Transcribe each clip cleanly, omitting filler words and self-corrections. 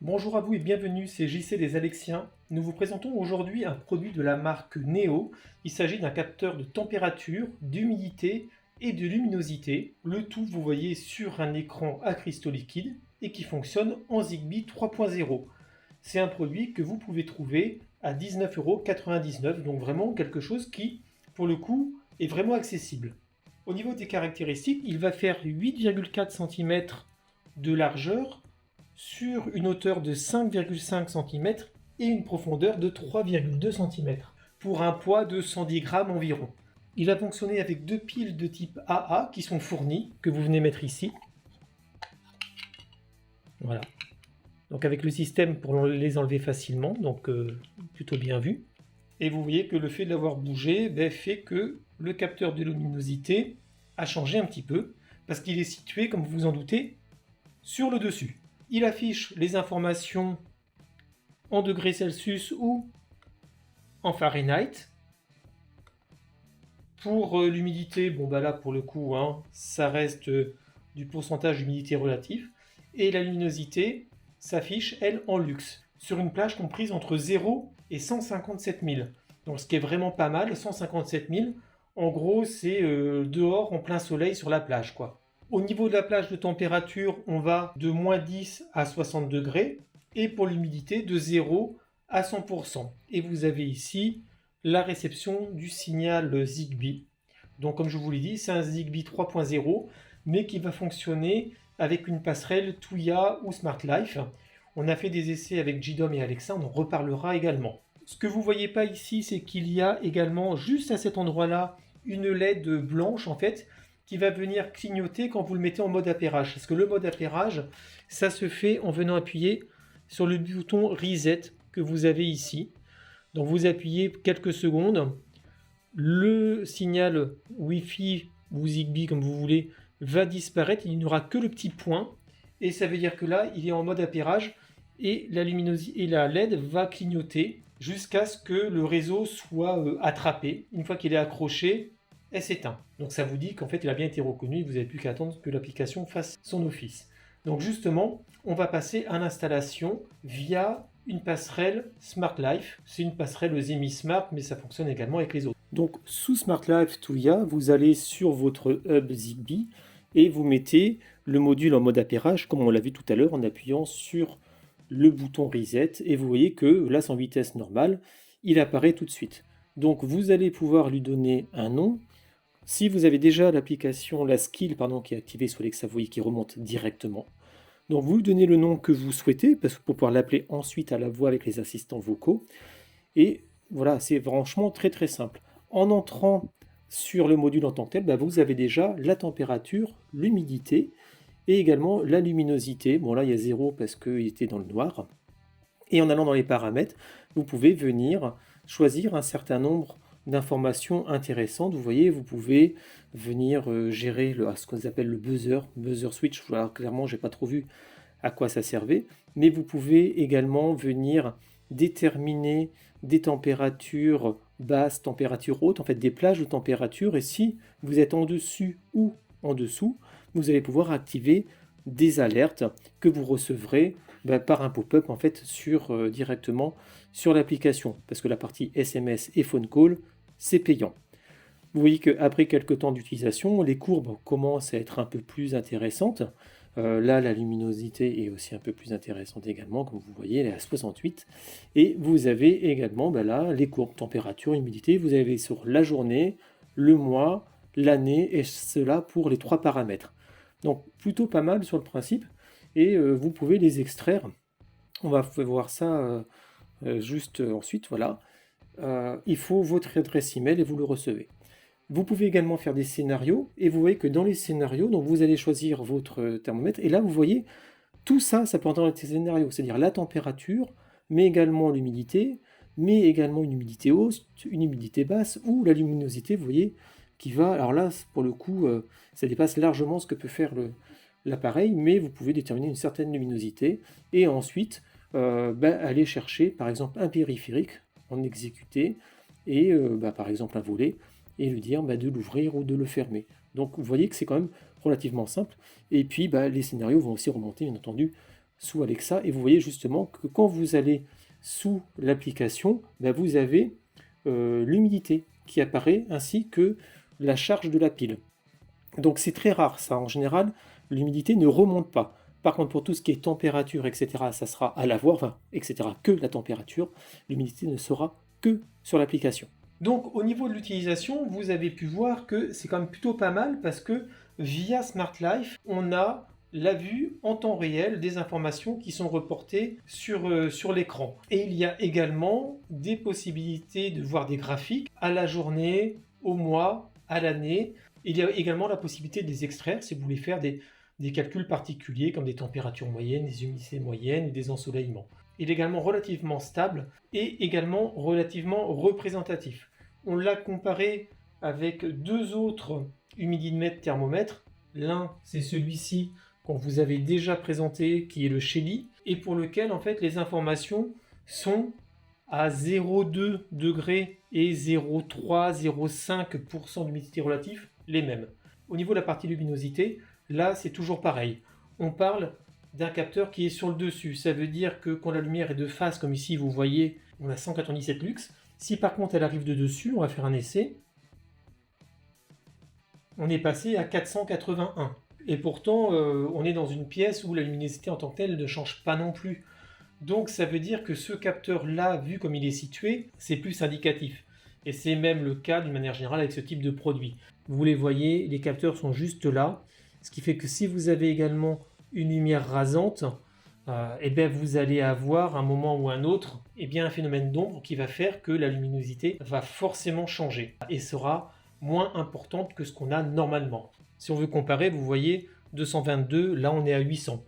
Bonjour à vous et bienvenue, c'est JC des Alexiens. Nous vous présentons aujourd'hui un produit de la marque Neo. Il s'agit d'un capteur de température, d'humidité et de luminosité. Le tout, vous voyez, sur un écran à cristaux liquides et qui fonctionne en Zigbee 3.0. C'est un produit que vous pouvez trouver à 19,99 €, donc vraiment quelque chose qui, pour le coup, est vraiment accessible. Au niveau des caractéristiques, il va faire 8,4 cm de largeur sur une hauteur de 5,5 cm et une profondeur de 3,2 cm pour un poids de 110 grammes environ. Il va fonctionner avec deux piles de type AA qui sont fournies, que vous venez mettre ici. Voilà. Donc avec le système pour les enlever facilement, donc plutôt bien vu. Et vous voyez que le fait de l'avoir bougé fait que le capteur de luminosité a changé un petit peu, parce qu'il est situé, comme vous vous en doutez, sur le dessus. Il affiche les informations en degrés Celsius ou en Fahrenheit. Pour l'humidité, bon bah là pour le coup, ça reste du pourcentage d'humidité relatif. Et la luminosité s'affiche, elle, en luxe, sur une plage comprise entre 0 et 157 000. Donc ce qui est vraiment pas mal, 157 000, en gros c'est dehors en plein soleil sur la plage, quoi. Au niveau de la plage de température, on va de moins 10 à 60 degrés. Et pour l'humidité, de 0 à 100%. Et vous avez ici la réception du signal Zigbee. Donc comme je vous l'ai dit, c'est un Zigbee 3.0, mais qui va fonctionner avec une passerelle Tuya ou SmartLife. On a fait des essais avec JDOM et Alexa, on en reparlera également. Ce que vous ne voyez pas ici, c'est qu'il y a également, juste à cet endroit-là, une LED blanche en fait, qui va venir clignoter quand vous le mettez en mode appairage. Parce que le mode appairage, ça se fait en venant appuyer sur le bouton Reset que vous avez ici. Donc vous appuyez quelques secondes, le signal Wi-Fi ou Zigbee comme vous voulez va disparaître, il n'y aura que le petit point et ça veut dire que là il est en mode appairage et la luminosité et la LED va clignoter jusqu'à ce que le réseau soit attrapé. Une fois qu'il est accroché, elle s'éteint. Donc ça vous dit qu'en fait il a bien été reconnu, vous n'avez plus qu'à attendre que l'application fasse son office. Donc justement, on va passer à l'installation via une passerelle SmartLife. C'est une passerelle Zemi Smart, mais ça fonctionne également avec les autres. Donc sous SmartLife Tuya, vous allez sur votre hub Zigbee et vous mettez le module en mode appairage, comme on l'a vu tout à l'heure, en appuyant sur le bouton Reset. Et vous voyez que là, sans vitesse normale, il apparaît tout de suite. Donc vous allez pouvoir lui donner un nom. Si vous avez déjà l'application, la skill qui est activée sur Alexa, vous voyez qui remonte directement. Donc vous lui donnez le nom que vous souhaitez, parce que pour pouvoir l'appeler ensuite à la voix avec les assistants vocaux. Et voilà, c'est franchement très très simple. En entrant sur le module en tant que tel, vous avez déjà la température, l'humidité et également la luminosité. Bon là il y a 0 parce qu'il était dans le noir. Et en allant dans les paramètres, vous pouvez venir choisir un certain nombre d'informations intéressantes. Vous voyez, vous pouvez venir gérer ce qu'on appelle le buzzer switch. Alors, clairement, je n'ai pas trop vu à quoi ça servait, mais vous pouvez également venir déterminer des températures basses, températures hautes, en fait des plages de température, et si vous êtes en dessus ou en dessous, vous allez pouvoir activer des alertes que vous recevrez par un pop-up en fait directement sur l'application, parce que la partie SMS et phone call c'est payant. Vous voyez qu'après quelques temps d'utilisation, les courbes commencent à être un peu plus intéressantes. Là, la luminosité est aussi un peu plus intéressante également, comme vous voyez, elle est à 68. Et vous avez également là les courbes température, humidité. Vous avez sur la journée, le mois, l'année, et cela pour les 3 paramètres. Donc plutôt pas mal sur le principe, et vous pouvez les extraire. On va voir ça juste ensuite, voilà. Il faut votre adresse email et vous le recevez. Vous pouvez également faire des scénarios, et vous voyez que dans les scénarios, donc vous allez choisir votre thermomètre, et là vous voyez, tout ça, ça peut entrer dans les scénarios, c'est-à-dire la température, mais également l'humidité, mais également une humidité haute, une humidité basse, ou la luminosité, vous voyez, qui va, alors là, pour le coup, ça dépasse largement ce que peut faire l'appareil, mais vous pouvez déterminer une certaine luminosité, et ensuite, aller chercher, par exemple, un périphérique, en exécuter, et par exemple un volet, et lui dire de l'ouvrir ou de le fermer. Donc vous voyez que c'est quand même relativement simple. Et puis les scénarios vont aussi remonter bien entendu sous Alexa et vous voyez justement que quand vous allez sous l'application, vous avez l'humidité qui apparaît ainsi que la charge de la pile. Donc c'est très rare ça, en général l'humidité ne remonte pas. Par contre pour tout ce qui est température, etc., ça sera à la voix, etc., que la température, l'humidité ne sera que sur l'application. Donc au niveau de l'utilisation, vous avez pu voir que c'est quand même plutôt pas mal parce que via Smart Life, on a la vue en temps réel des informations qui sont reportées sur l'écran. Et il y a également des possibilités de voir des graphiques à la journée, au mois, à l'année. Il y a également la possibilité de les extraire si vous voulez faire des calculs particuliers comme des températures moyennes, des humidités moyennes ou des ensoleillements. Il est également relativement stable et également relativement représentatif. On l'a comparé avec deux autres humidimètres thermomètres. L'un, c'est celui-ci qu'on vous avait déjà présenté, qui est le Shelly, et pour lequel en fait les informations sont à 0,2 degrés et 0,3, 0,5% d'humidité relative, les mêmes. Au niveau de la partie luminosité, là c'est toujours pareil. On parle d'un capteur qui est sur le dessus. Ça veut dire que quand la lumière est de face, comme ici vous voyez, on a 197 lux. Si par contre elle arrive de dessus, on va faire un essai. On est passé à 481. Et pourtant, on est dans une pièce où la luminosité en tant que telle ne change pas non plus. Donc ça veut dire que ce capteur-là, vu comme il est situé, c'est plus indicatif. Et c'est même le cas d'une manière générale avec ce type de produit. Vous les voyez, les capteurs sont juste là. Ce qui fait que si vous avez également une lumière rasante, vous allez avoir à un moment ou un autre un phénomène d'ombre qui va faire que la luminosité va forcément changer et sera moins importante que ce qu'on a normalement. Si on veut comparer, vous voyez 222, là on est à 800.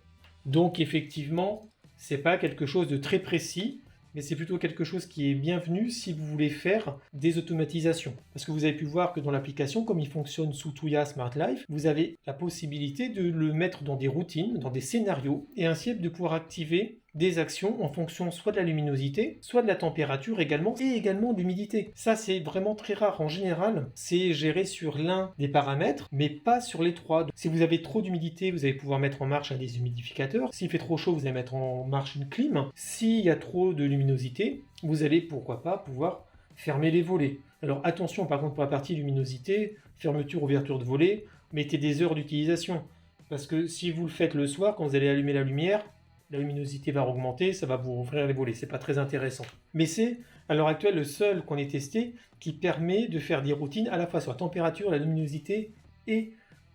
Donc effectivement, c'est pas quelque chose de très précis, mais c'est plutôt quelque chose qui est bienvenu si vous voulez faire des automatisations. Parce que vous avez pu voir que dans l'application, comme il fonctionne sous Tuya Smart Life, vous avez la possibilité de le mettre dans des routines, dans des scénarios, et ainsi de pouvoir activer des actions en fonction soit de la luminosité, soit de la température également, et également de l'humidité. Ça, c'est vraiment très rare. En général, c'est géré sur l'un des paramètres, mais pas sur les trois. Donc, si vous avez trop d'humidité, vous allez pouvoir mettre en marche un déshumidificateur. S'il fait trop chaud, vous allez mettre en marche une clim. S'il y a trop de luminosité, vous allez, pourquoi pas, pouvoir fermer les volets. Alors attention, par contre, pour la partie luminosité, fermeture, ouverture de volets, mettez des heures d'utilisation. Parce que si vous le faites le soir, quand vous allez allumer la lumière, la luminosité va augmenter, ça va vous ouvrir les volets, c'est pas très intéressant. Mais c'est à l'heure actuelle le seul qu'on ait testé qui permet de faire des routines à la fois sur la température, la luminosité et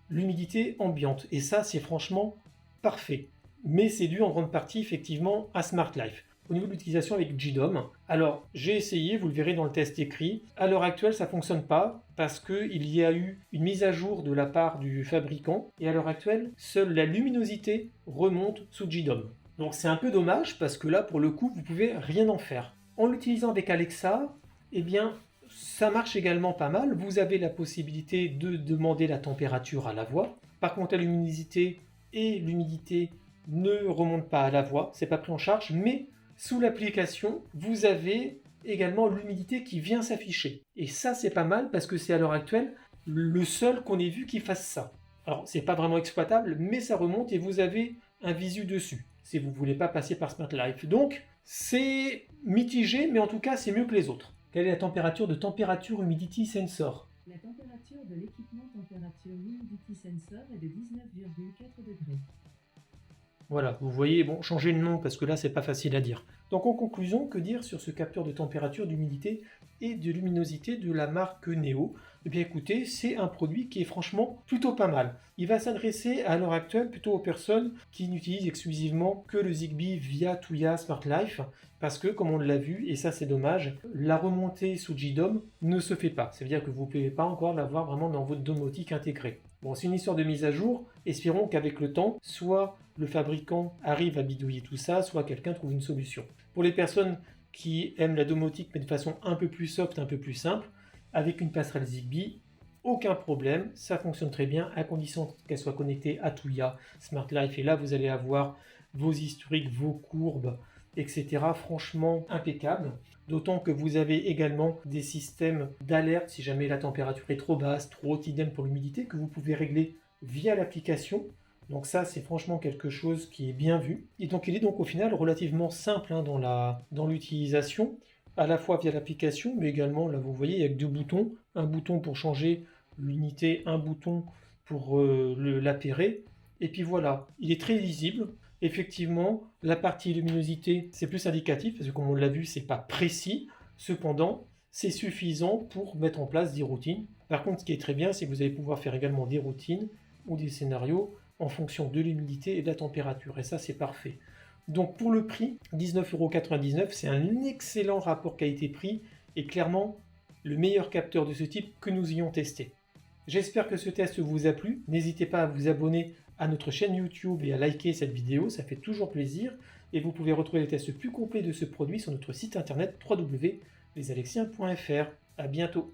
l'humidité ambiante. Et ça, c'est franchement parfait. Mais c'est dû en grande partie effectivement à Smart Life. Au niveau de l'utilisation avec JDOM, alors j'ai essayé, vous le verrez dans le test écrit. À l'heure actuelle, ça ne fonctionne pas parce qu'il y a eu une mise à jour de la part du fabricant. Et à l'heure actuelle, seule la luminosité remonte sous JDOM. Donc c'est un peu dommage parce que là, pour le coup, vous ne pouvez rien en faire. En l'utilisant avec Alexa, ça marche également pas mal. Vous avez la possibilité de demander la température à la voix. Par contre, la luminosité et l'humidité ne remontent pas à la voix. C'est pas pris en charge, mais sous l'application, vous avez également l'humidité qui vient s'afficher. Et ça, c'est pas mal parce que c'est à l'heure actuelle le seul qu'on ait vu qui fasse ça. Alors, c'est pas vraiment exploitable, mais ça remonte et vous avez un visu dessus si vous ne voulez pas passer par Smart Life. Donc, c'est mitigé, mais en tout cas, c'est mieux que les autres. Quelle est la température de Temperature Humidity Sensor? La température de l'équipement Temperature Humidity Sensor est de 19,4 degrés. Voilà, vous voyez, bon, changez le nom parce que là, c'est pas facile à dire. Donc, en conclusion, que dire sur ce capteur de température, d'humidité et de luminosité de la marque Neo? Eh bien, écoutez, c'est un produit qui est franchement plutôt pas mal. Il va s'adresser à l'heure actuelle plutôt aux personnes qui n'utilisent exclusivement que le Zigbee via Tuya Smart Life parce que, comme on l'a vu, et ça c'est dommage, la remontée sous JDOM ne se fait pas. Ça veut dire que vous ne pouvez pas encore l'avoir vraiment dans votre domotique intégrée. Bon, c'est une histoire de mise à jour. Espérons qu'avec le temps, soit le fabricant arrive à bidouiller tout ça, soit quelqu'un trouve une solution. Pour les personnes qui aiment la domotique mais de façon un peu plus soft, un peu plus simple, avec une passerelle Zigbee, aucun problème, ça fonctionne très bien à condition qu'elle soit connectée à Tuya Smart Life. Et là, vous allez avoir vos historiques, vos courbes, etc. Franchement impeccable. D'autant que vous avez également des systèmes d'alerte si jamais la température est trop basse, trop haute, idem pour l'humidité, que vous pouvez régler via l'application. Donc ça, c'est franchement quelque chose qui est bien vu. Et donc il est donc au final relativement simple hein, dans l'utilisation, à la fois via l'application, mais également, là vous voyez, il n'y a que deux boutons. Un bouton pour changer l'unité, un bouton pour l'appairer. Et puis voilà, il est très lisible. Effectivement, la partie luminosité, c'est plus indicatif, parce que comme on l'a vu, c'est pas précis. Cependant, c'est suffisant pour mettre en place des routines. Par contre, ce qui est très bien, c'est que vous allez pouvoir faire également des routines ou des scénarios en fonction de l'humidité et de la température. Et ça, c'est parfait. Donc pour le prix, 19,99 €, c'est un excellent rapport qualité-prix et clairement le meilleur capteur de ce type que nous ayons testé. J'espère que ce test vous a plu. N'hésitez pas à vous abonner à notre chaîne YouTube et à liker cette vidéo, ça fait toujours plaisir. Et vous pouvez retrouver les tests plus complets de ce produit sur notre site internet www.lesalexiens.fr. A bientôt.